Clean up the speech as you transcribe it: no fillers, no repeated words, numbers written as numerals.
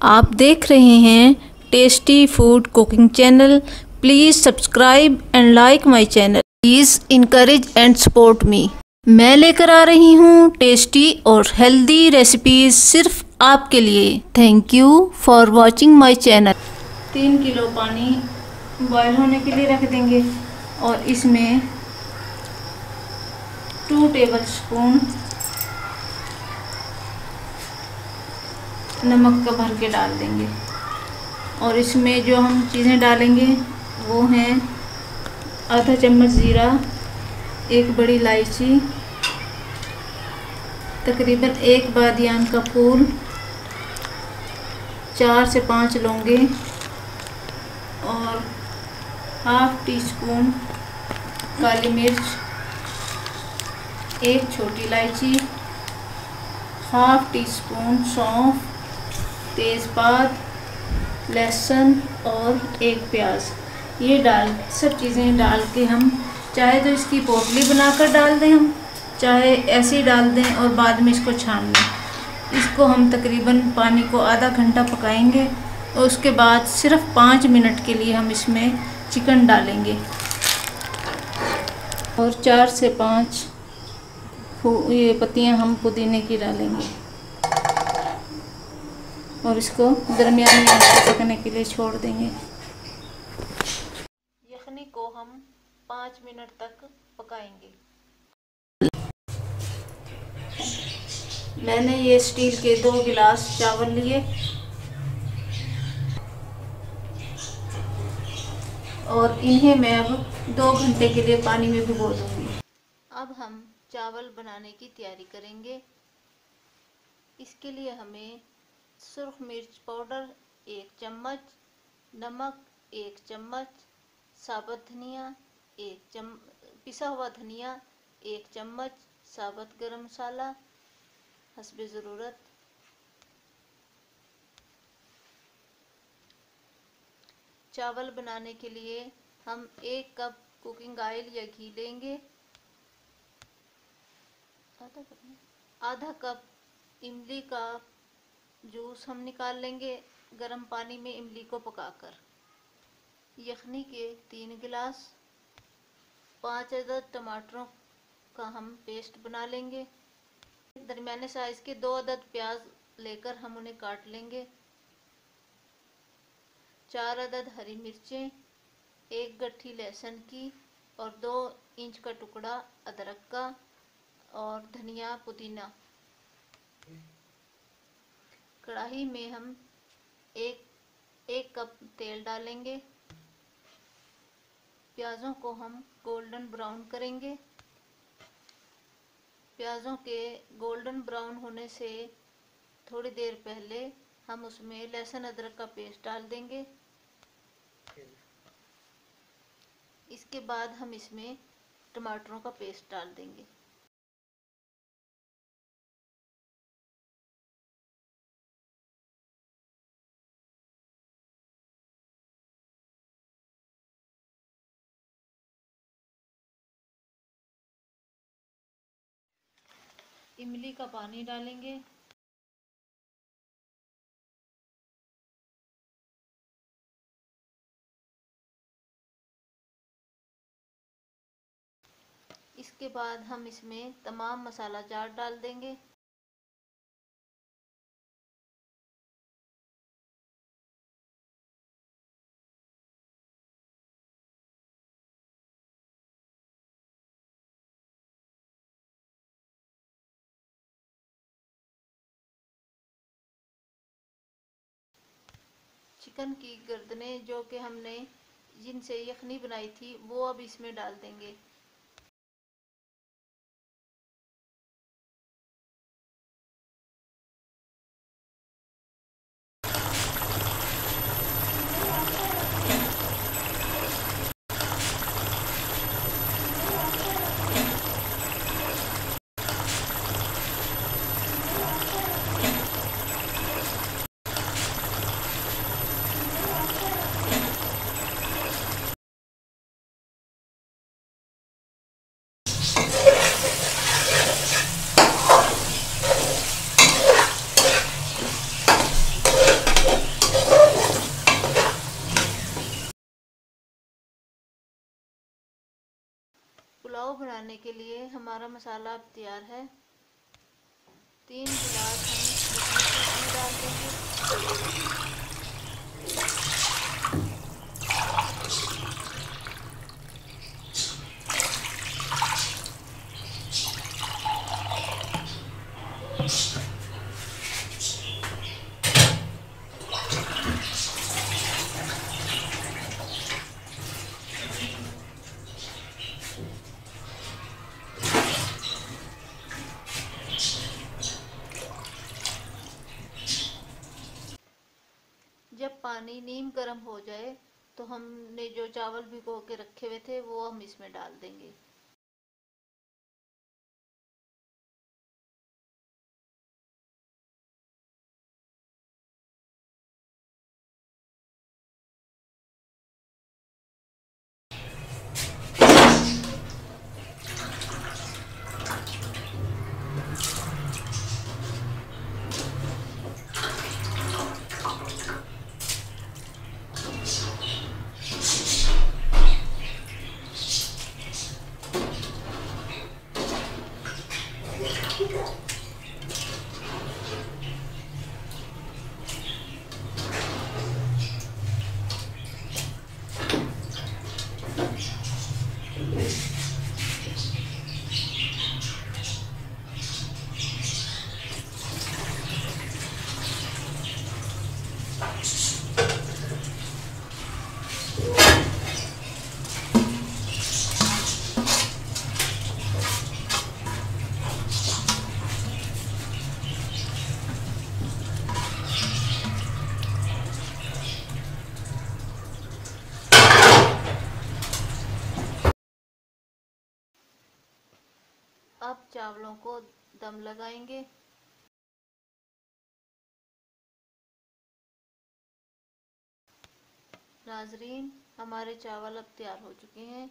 आप देख रहे हैं tasty food cooking channel. Please subscribe and like my channel. Please encourage and support me. मैं लेकर आ रही हूँ टेस्टी और हेल्दी रेसिपीज सिर्फ आपके लिए। Thank you for watching my channel. 3 kilo पानी बॉयल होने के लिए रख देंगे और इसमें 2 टेबलस्पून नमक का भर के डाल देंगे। और इसमें जो हम चीज़ें डालेंगे वो हैं आधा चम्मच ज़ीरा, 1 बड़ी इलायची, तकरीबन 1 बादियान का फूल, 4 से 5 लौंगे और हाफ टी स्पून काली मिर्च, 1 छोटी इलायची, हाफ टी स्पून सौंफ, तेज़पात, लहसुन और 1 प्याज। ये सब चीज़ें डाल के हम चाहे तो इसकी पोटली बनाकर डाल दें, हम चाहे ऐसे ही डाल दें और बाद में इसको छान लें। इसको हम तकरीबन पानी को आधा घंटा पकाएंगे और उसके बाद सिर्फ 5 मिनट के लिए हम इसमें चिकन डालेंगे और 4 से 5 ये पत्तियां हम पुदीने की डालेंगे और इसको दरमियानी आंच पर पकने के लिए छोड़ देंगे। यखनी को हम 5 मिनट तक पकाएंगे। मैंने ये स्टील के 2 गिलास चावल लिए और इन्हें मैं अब 2 घंटे के लिए पानी में भिगो दूंगी। अब हम चावल बनाने की तैयारी करेंगे। इसके लिए हमें सुर्ख मिर्च पाउडर 1 चम्मच, नमक 1 चम्मच, साबुत धनिया पिसा हुआ धनिया 1 चम्मच, साबुत गरम मसाला हस्बे ज़रूरत, चावल बनाने के लिए हम 1 कप कुकिंग ऑयल या घी लेंगे, आधा कप इमली का जूस हम निकाल लेंगे गर्म पानी में इमली को पकाकर, यखनी के 3 गिलास, 5 अदद टमाटरों का हम पेस्ट बना लेंगे, दरमियाने साइज के 2 अदद प्याज लेकर हम उन्हें काट लेंगे, 4 अदद हरी मिर्चें, 1 गट्ठी लहसुन की और 2 इंच का टुकड़ा अदरक का और धनिया पुदीना। कढ़ाई में हम एक कप तेल डालेंगे। प्याज़ों को हम गोल्डन ब्राउन करेंगे। प्याज़ों के गोल्डन ब्राउन होने से थोड़ी देर पहले हम उसमें लहसुन अदरक का पेस्ट डाल देंगे। इसके बाद हम इसमें टमाटरों का पेस्ट डाल देंगे। इमली का पानी डालेंगे। इसके बाद हम इसमें तमाम मसाला जार डाल देंगे। चिकन की गर्दनें जो कि हमने जिनसे यखनी बनाई थी वो अब इसमें डाल देंगे। बनाने के लिए हमारा मसाला अब तैयार है। 3 गिलास हम इसमें डाल देंगे। जब पानी नीम गर्म हो जाए तो हमने जो चावल भिगो के रखे हुए थे वो हम इसमें डाल देंगे। अब चावलों को दम लगाएंगे। नाजरीन, हमारे चावल अब तैयार हो चुके हैं।